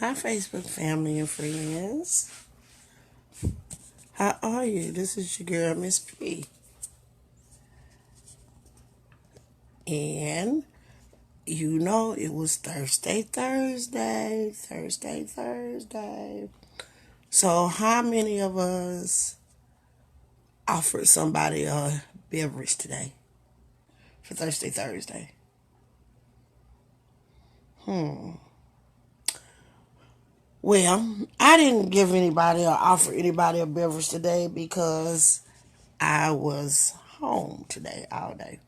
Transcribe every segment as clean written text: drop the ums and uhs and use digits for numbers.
Hi, Facebook family and friends. How are you? This is your girl, Miss P. And it was Thursday. So, how many of us offered somebody a beverage today for Thursday? Well, I didn't give anybody or offer anybody a beverage today because I was home today all day.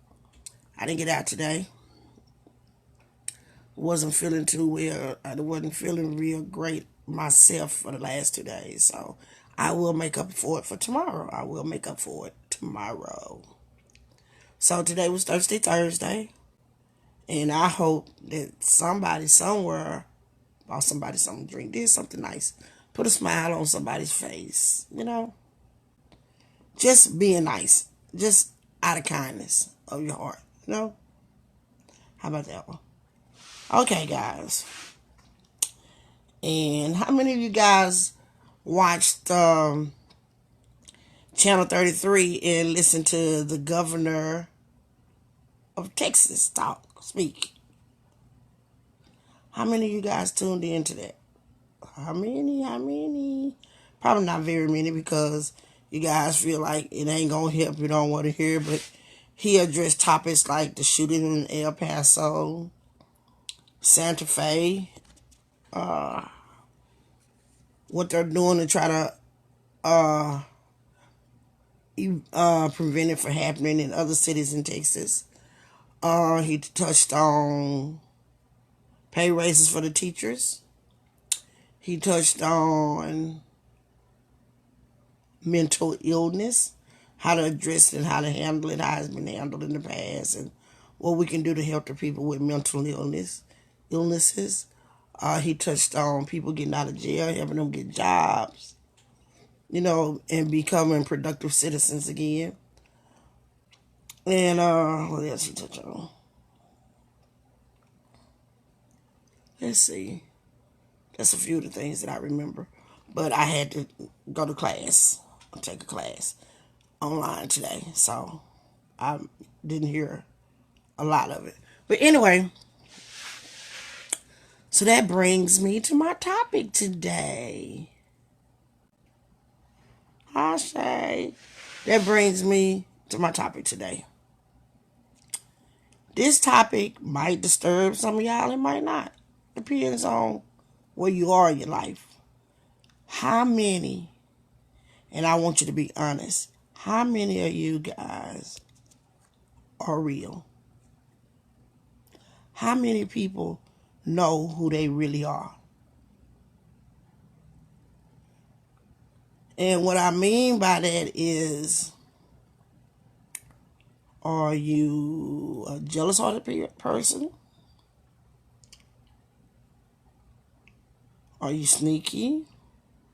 I didn't get out today. Wasn't feeling too well. I wasn't feeling real great myself for the last 2 days. So I will make up for it for tomorrow. I will make up for it tomorrow. So today was Thursday. And I hope that somebody somewhere bought somebody something to drink, did something nice. Put a smile on somebody's face. Just being nice. Just out of kindness of your heart. How about that one? Okay, guys. And how many of you guys watched Channel 33 and listened to the governor of Texas speak? How many of you guys tuned into that? How many? Probably not very many because you guys feel like it ain't going to help. You don't want to hear. But he addressed topics like the shooting in El Paso, Santa Fe, what they're doing to try to prevent it from happening in other cities in Texas. He touched on pay raises for the teachers. He touched on mental illness, how to address it and how to handle it, how it's been handled in the past, and what we can do to help the people with mental illnesses. He touched on people getting out of jail, helping them get jobs, and becoming productive citizens again. And what else he touched on? Let's see. That's a few of the things that I remember. But I had to go to class, take a class online today. So I didn't hear a lot of it. But anyway, so that brings me to my topic today. I say, that brings me to my topic today. This topic might disturb some of y'all, it might not. Depends on where you are in your life. How many, and I want you to be honest, how many of you guys are real? How many people know who they really are? And what I mean by that is, are you a jealous-hearted person? Are you sneaky,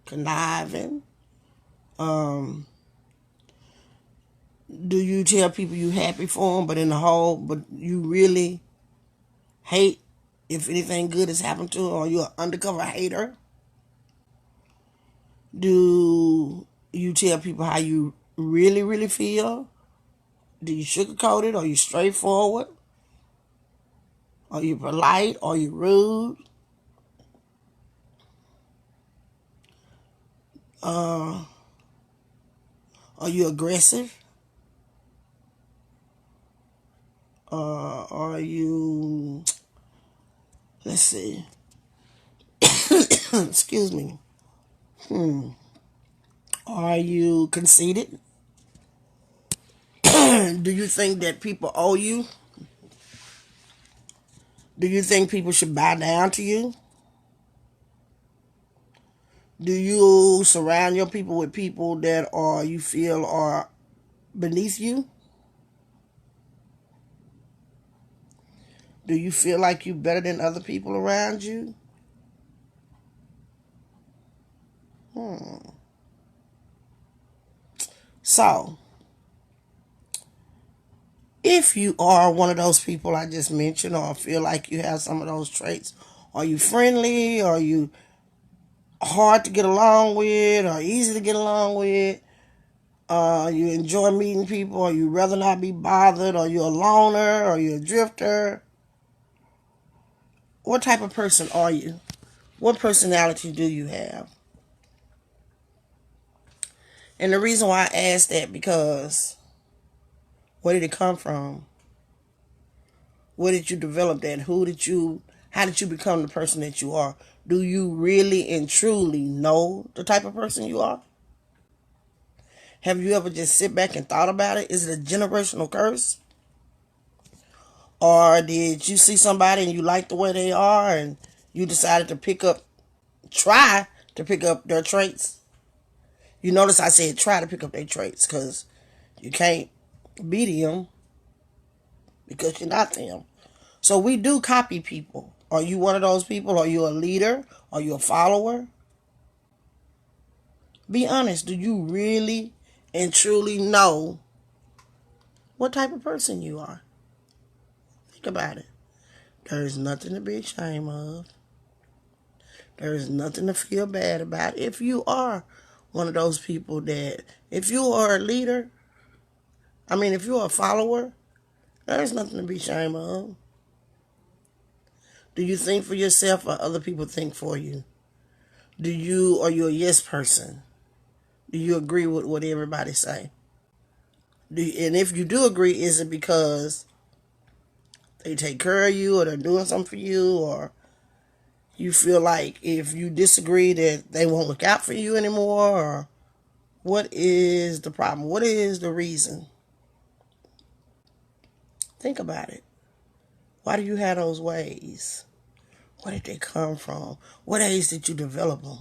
conniving? Um, do you tell people you happy for them, but you really hate if anything good has happened to them? Are you an undercover hater? Do you tell people how you really, really feel? Do you sugarcoat it? Are you straightforward? Are you polite? Are you rude? Uh, are you aggressive? Are you, let's see, excuse me. Are you conceited? Do you think that people owe you? Do you think people should bow down to you? Do you surround your people with people that you feel are beneath you? Do you feel like you're better than other people around you? So, if you are one of those people I just mentioned, or feel like you have some of those traits, Are you friendly? Are you hard to get along with? Or easy to get along with? You enjoy meeting people? Or you rather not be bothered? Are you a loner? Are you a drifter? What type of person are you? What personality do you have? And the reason why I ask that, because where did it come from? Where did you develop that? How did you become the person that you are? Do you really and truly know the type of person you are? Have you ever just sit back and thought about it? Is it a generational curse? Or did you see somebody and you like the way they are and you decided to try to pick up their traits? You notice I said try to pick up their traits because you can't beat them because you're not them. So we do copy people. Are you one of those people? Are you a leader? Are you a follower? Be honest. Do you really and truly know what type of person you are? Think about it. There is nothing to be ashamed of. There is nothing to feel bad about if you are one of those people that, if you are a leader, if you're a follower, there's nothing to be ashamed of. Do you think for yourself or other people think for you? Are you a yes person? Do you agree with what everybody say? And if you do agree, is it because they take care of you or they're doing something for you, or you feel like if you disagree that they won't look out for you anymore? Or what is the problem? What is the reason? Think about it. Why do you have those ways? Where did they come from? What age did you develop them?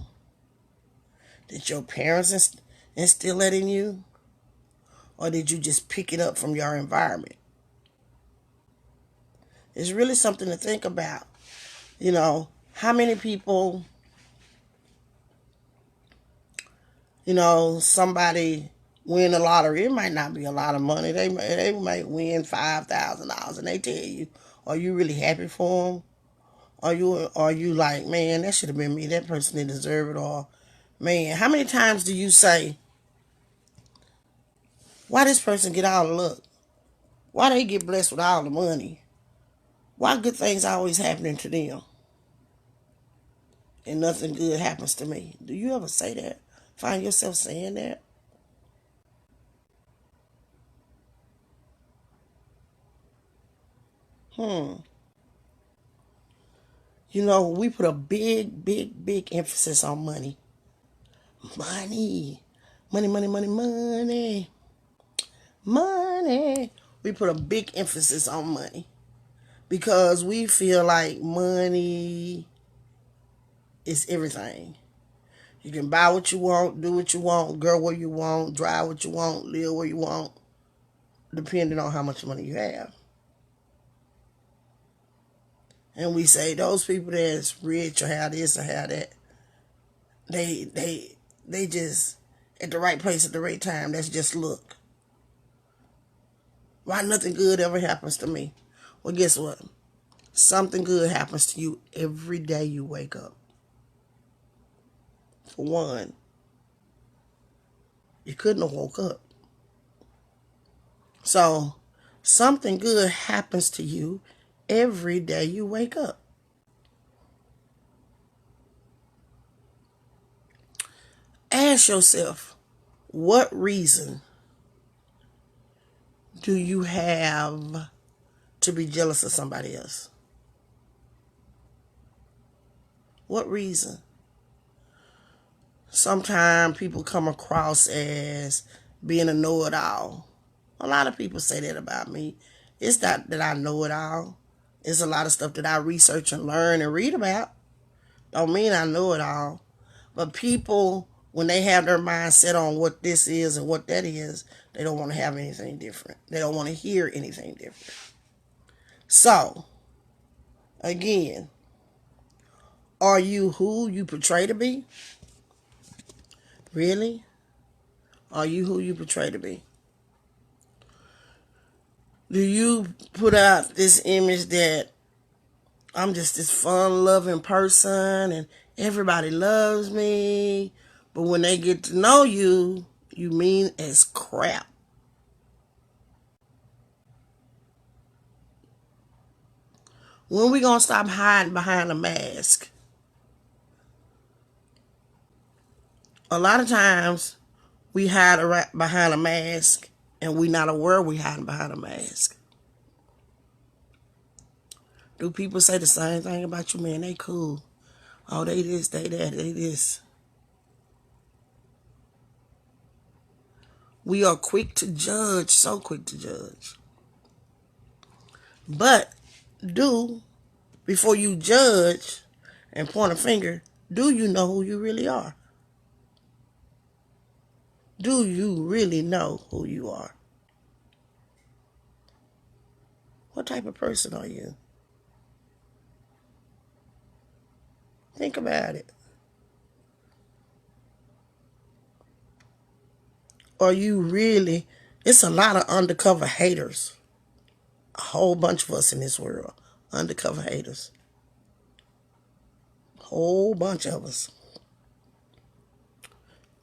Did your parents instill that in you? Or did you just pick it up from your environment? It's really something to think about. How many people, somebody win the lottery. It might not be a lot of money. They might win $5,000 and they tell you, are you really happy for them? Are you like, man, that should have been me. That person didn't deserve it. Or, man, how many times do you say, why this person get all the luck? Why they get blessed with all the money? Why good things always happening to them and nothing good happens to me? Do you ever say that? Find yourself saying that? We put a big, big, big emphasis on money. Money. Money, money, money, money. Money. We put a big emphasis on money because we feel like money is everything. You can buy what you want, do what you want, go where you want, drive what you want, live where you want, depending on how much money you have. And we say those people that's rich or have this or have that, they just at the right place at the right time. That's just luck. Why nothing good ever happens to me? Well, guess what? Something good happens to you every day you wake up. For one, you couldn't have woke up. So something good happens to you every day you wake up. Ask yourself, what reason do you have to be jealous of somebody else? What reason? Sometimes people come across as being a know-it-all. A lot of people say that about me. It's not that I know it all. It's a lot of stuff that I research and learn and read about. Don't mean I know it all. But people, when they have their mind set on what this is and what that is, they don't want to have anything different. They don't want to hear anything different. So, again, are you who you portray to be? Really? Are you who you portray to be? Do you put out this image that I'm just this fun-loving person and everybody loves me. But when they get to know you, you mean as crap. When we gonna stop hiding behind a mask? A lot of times we hide behind a mask and we not aware we hiding behind a mask. Do people say the same thing about you? Man, they cool. Oh, they this, they that, they this. We are quick to judge, so quick to judge. But do, before you judge and point a finger, do you know who you really are? Do you really know who you are? What type of person are you? Think about it. Are you really, it's a lot of undercover haters. A whole bunch of us in this world. Undercover haters. Whole bunch of us.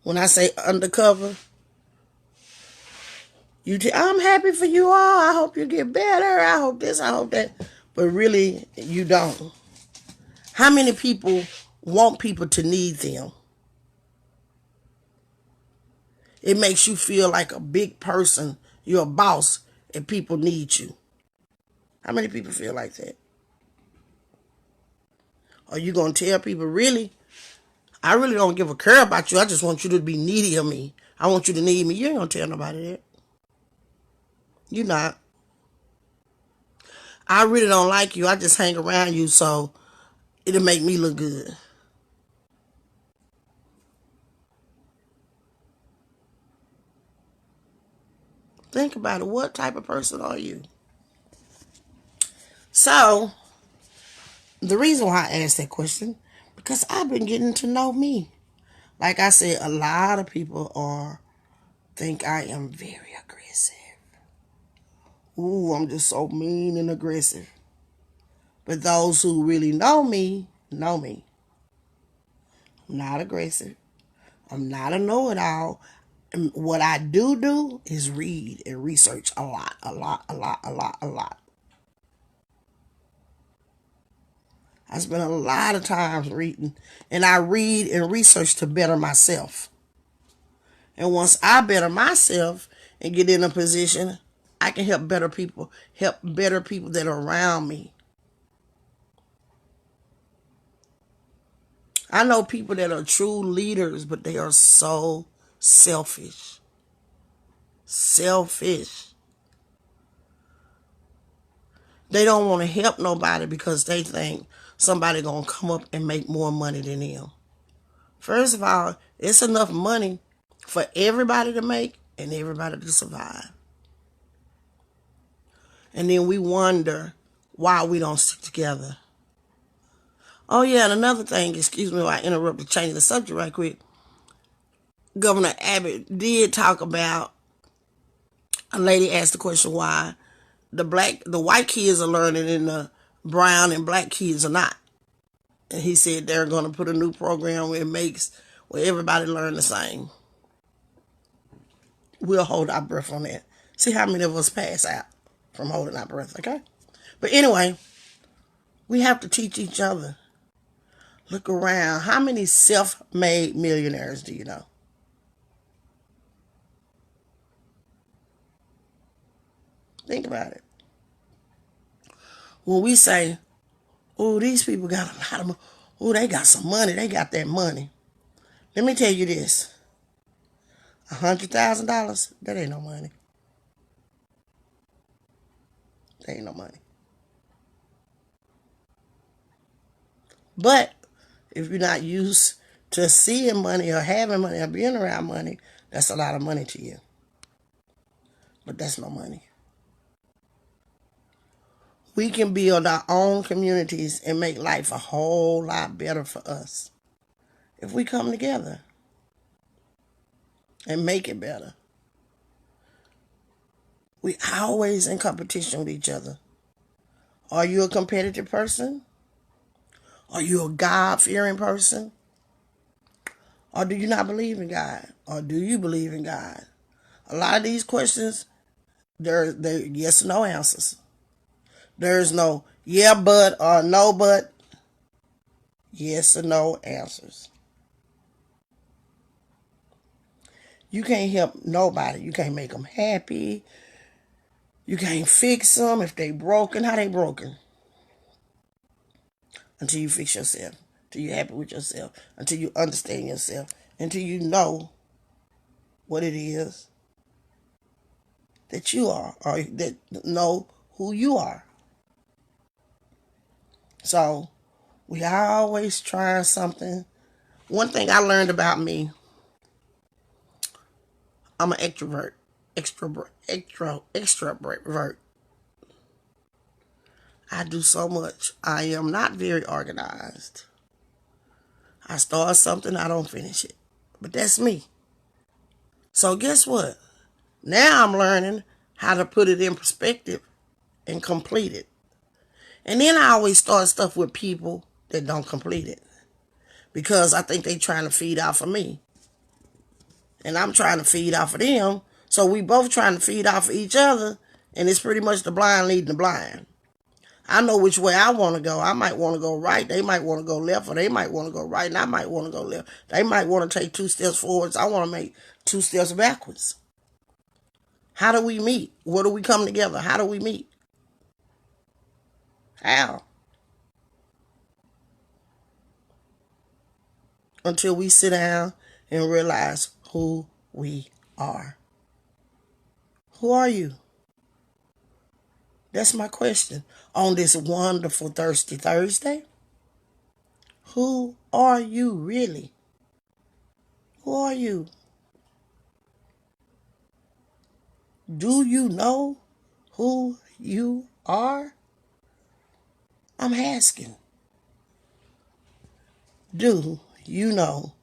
When I say undercover, I'm happy for you all. I hope you get better. I hope this, I hope that. But really, you don't. How many people want people to need them? It makes you feel like a big person. You're a boss and people need you. How many people feel like that? Are you going to tell people, really? I really don't give a care about you. I just want you to be needy of me. I want you to need me. You ain't going to tell nobody that. You're not. I really don't like you. I just hang around you so it'll make me look good. Think about it. What type of person are you? So, the reason why I asked that question, because I've been getting to know me. Like I said, a lot of people think I am very aggressive. Ooh, I'm just so mean and aggressive. But those who really know me, know me. I'm not aggressive. I'm not a know-it-all. And what I do is read and research a lot, a lot, a lot, a lot, a lot. I spend a lot of times reading, and I read and research to better myself. And once I better myself and get in a position, I can help better people that are around me. I know people that are true leaders, but they are so selfish. Selfish. They don't want to help nobody because they think somebody gonna come up and make more money than them. First of all, it's enough money for everybody to make and everybody to survive. And then we wonder why we don't stick together. Oh yeah, and another thing, excuse me while I interrupt changing the subject right quick. Governor Abbott did talk about, a lady asked the question why the white kids are learning and the brown and black kids are not. And he said they're going to put a new program where everybody learn the same. We'll hold our breath on that. See how many of us pass out from holding our breath, okay? But anyway, we have to teach each other. Look around. How many self-made millionaires do you know? Think about it. When we say, oh, these people got a lot of money. Oh, they got some money. They got that money. Let me tell you this. $100,000, that ain't no money. That ain't no money. But if you're not used to seeing money or having money or being around money, that's a lot of money to you. But that's no money. We can build our own communities and make life a whole lot better for us if we come together and make it better. We always in competition with each other. Are you a competitive person? Are you a God-fearing person? Or do you not believe in God? Or do you believe in God? A lot of these questions, they're yes or no answers. There's no yeah but or no but, yes or no answers. You can't help nobody. You can't make them happy. You can't fix them if they broken. How they broken? Until you fix yourself. Until you're happy with yourself. Until you understand yourself. Until you know what it is that you are. Or that know who you are. So we always trying something. One thing I learned about me, I'm an extrovert. Extrovert. I do so much. I am not very organized. I start something, I don't finish it. But that's me. So guess what? Now I'm learning how to put it in perspective and complete it. And then I always start stuff with people that don't complete it. Because I think they trying to feed off of me. And I'm trying to feed off of them. So we both trying to feed off of each other. And it's pretty much the blind leading the blind. I know which way I want to go. I might want to go right. They might want to go left, or they might want to go right, and I might want to go left. They might want to take 2 steps forwards. I want to make 2 steps backwards. How do we meet? Where do we come together? How do we meet? How? Until we sit down and realize who we are. Who are you? That's my question on this wonderful Thirsty Thursday. Who are you really? Who are you? Do you know who you are? I'm asking. Do you know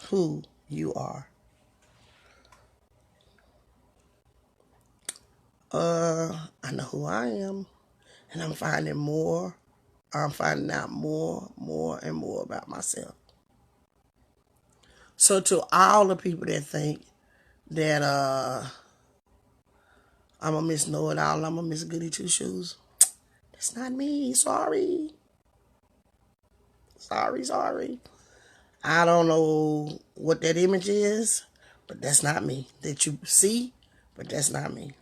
who you are? I know who I am, and I'm finding out more and more about myself. So to all the people that think that I'm a Miss Know-It-All, I'm a Miss Goody Two Shoes, that's not me. Sorry. Sorry. I don't know what that image is, but that's not me. That you see, but that's not me.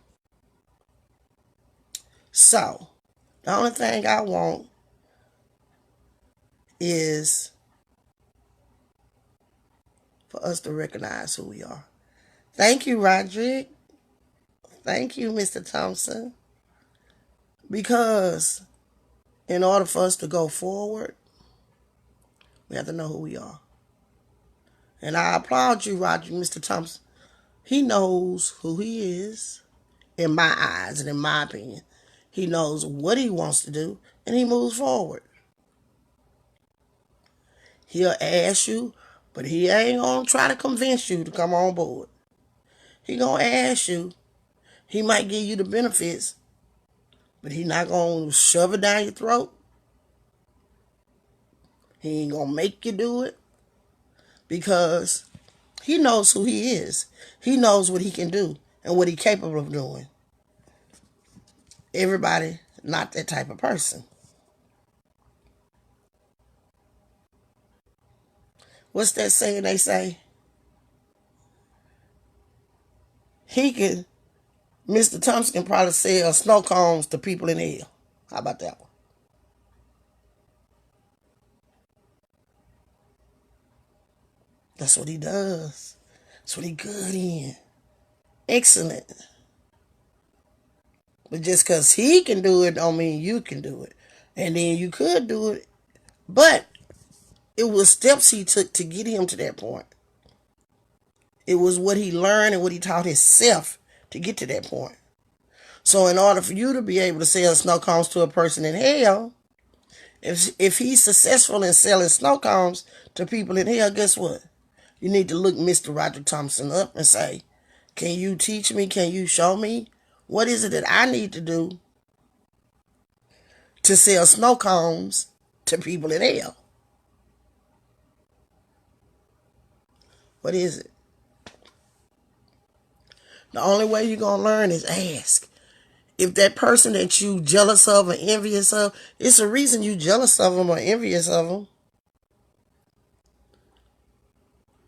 So, the only thing I want is for us to recognize who we are. Thank you, Roderick. Thank you, Mr. Thompson. Because in order for us to go forward, we have to know who we are. And I applaud you, Roderick, Mr. Thompson. He knows who he is, in my eyes and in my opinion. He knows what he wants to do, and he moves forward. He'll ask you, but he ain't going to try to convince you to come on board. He going to ask you. He might give you the benefits, but he not going to shove it down your throat. He ain't going to make you do it because he knows who he is. He knows what he can do and what he's capable of doing. Everybody not that type of person. What's that saying they say? Mr. Thompson can probably sell snow cones to people in hell. How about that one? That's what he does. That's what he good in. Excellent. But just because he can do it don't mean you can do it. And then you could do it. But it was steps he took to get him to that point. It was what he learned and what he taught himself to get to that point. So in order for you to be able to sell snow cones to a person in hell, if he's successful in selling snow cones to people in hell, guess what? You need to look Mr. Roger Thompson up and say, can you teach me? Can you show me? What is it that I need to do to sell snow cones to people in hell? What is it? The only way you're going to learn is ask. If that person that you jealous of or envious of, it's a reason you jealous of them or envious of them.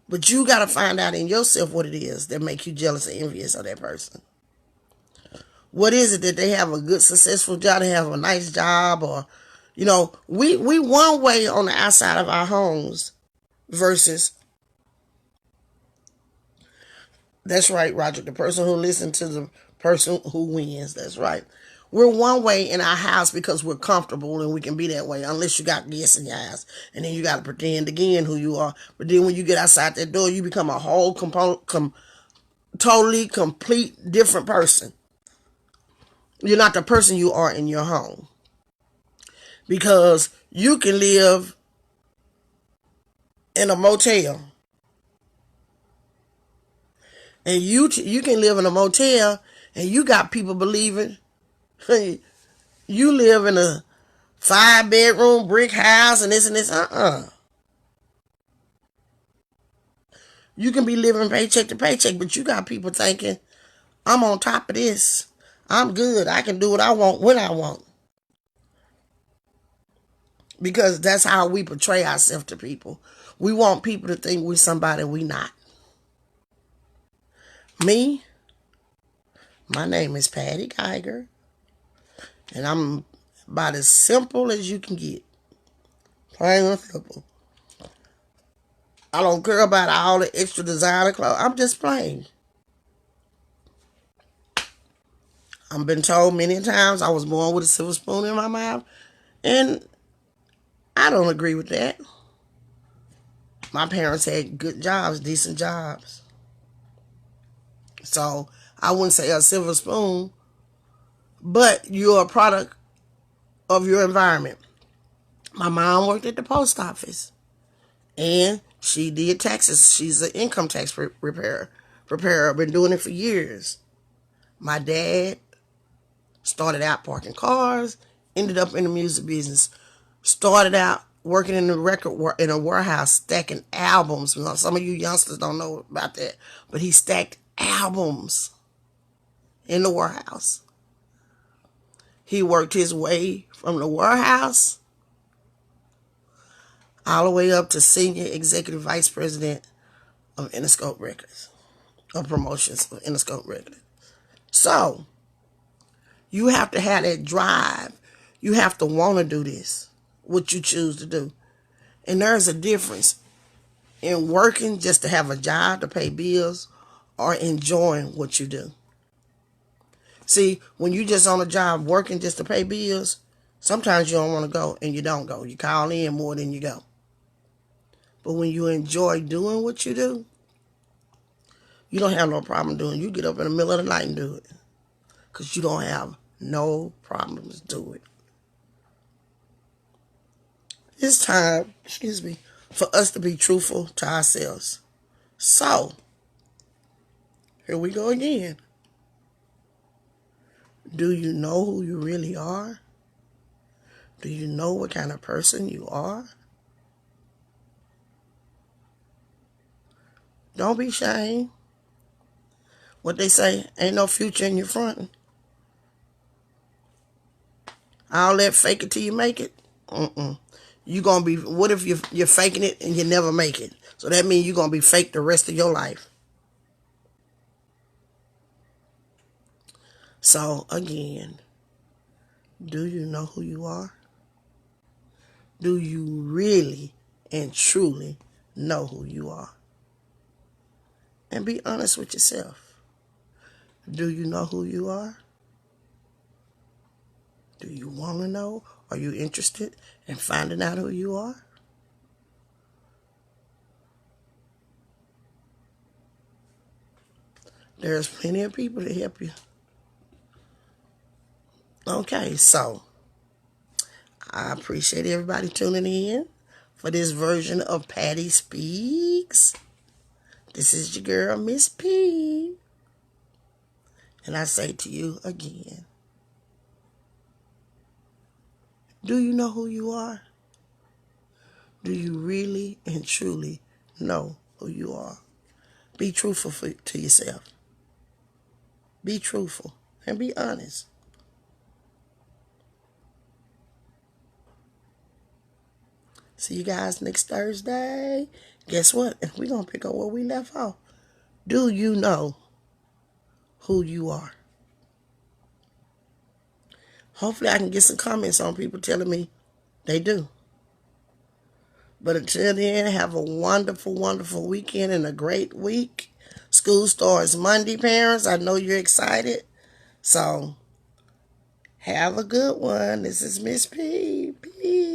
But you got to find out in yourself what it is that make you jealous or envious of that person. What is it that they have a good, successful job, they have a nice job, or, we one way on the outside of our homes versus, that's right, Roger, the person who listens to the person who wins, that's right. We're one way in our house because we're comfortable and we can be that way unless you got guests in your house. And then you got to pretend again who you are. But then when you get outside that door, you become a whole totally complete different person. You're not the person you are in your home. Because you can live in a motel. And you can live in a motel and you got people believing you live in a 5-bedroom brick house and this and this. You can be living paycheck to paycheck, but you got people thinking, I'm on top of this. I'm good. I can do what I want when I want. Because that's how we portray ourselves to people. We want people to think we're somebody we not. Me, my name is Patti Geiger, and I'm about as simple as you can get. Plain and simple. I don't care about all the extra designer clothes. I'm just plain. I've been told many times I was born with a silver spoon in my mouth, and I don't agree with that. My parents had good jobs, decent jobs. So I wouldn't say a silver spoon, but you're a product of your environment. My mom worked at the post office and she did taxes. She's an income tax preparer. I've been doing it for years. My dad started out parking cars, ended up in the music business, started out working in in a warehouse stacking albums. Some of you youngsters don't know about that, but he stacked albums in the warehouse. He worked his way from the warehouse all the way up to senior executive vice president of Interscope Records, of promotions of Interscope Records. So, you have to have that drive. You have to want to do this, what you choose to do. And there's a difference in working just to have a job to pay bills or enjoying what you do. See, when you just on a job working just to pay bills, sometimes you don't want to go and you don't go. You call in more than you go. But when you enjoy doing what you do, you don't have no problem doing it. You get up in the middle of the night and do it. Because you don't have no problems doing it. It's time, for us to be truthful to ourselves. So, here we go again. Do you know who you really are? Do you know what kind of person you are? Don't be ashamed. What they say, ain't no future in your front. All that fake it till you make it. You gonna be, what if you're faking it and you never make it? So that means you're gonna be fake the rest of your life. So again, do you know who you are? Do you really and truly know who you are? And be honest with yourself. Do you know who you are? Do you want to know? Are you interested in finding out who you are? There's plenty of people to help you. Okay, so I appreciate everybody tuning in for this version of Patti Speaks. This is your girl, Miss P. And I say to you again, do you know who you are? Do you really and truly know who you are? Be truthful to yourself. Be truthful and be honest. See you guys next Thursday. Guess what? We're going to pick up where we left off. Do you know who you are? Hopefully I can get some comments on people telling me they do. But until then, have a wonderful, wonderful weekend and a great week. School starts Monday, parents. I know you're excited. So have a good one. This is Miss P. Peace.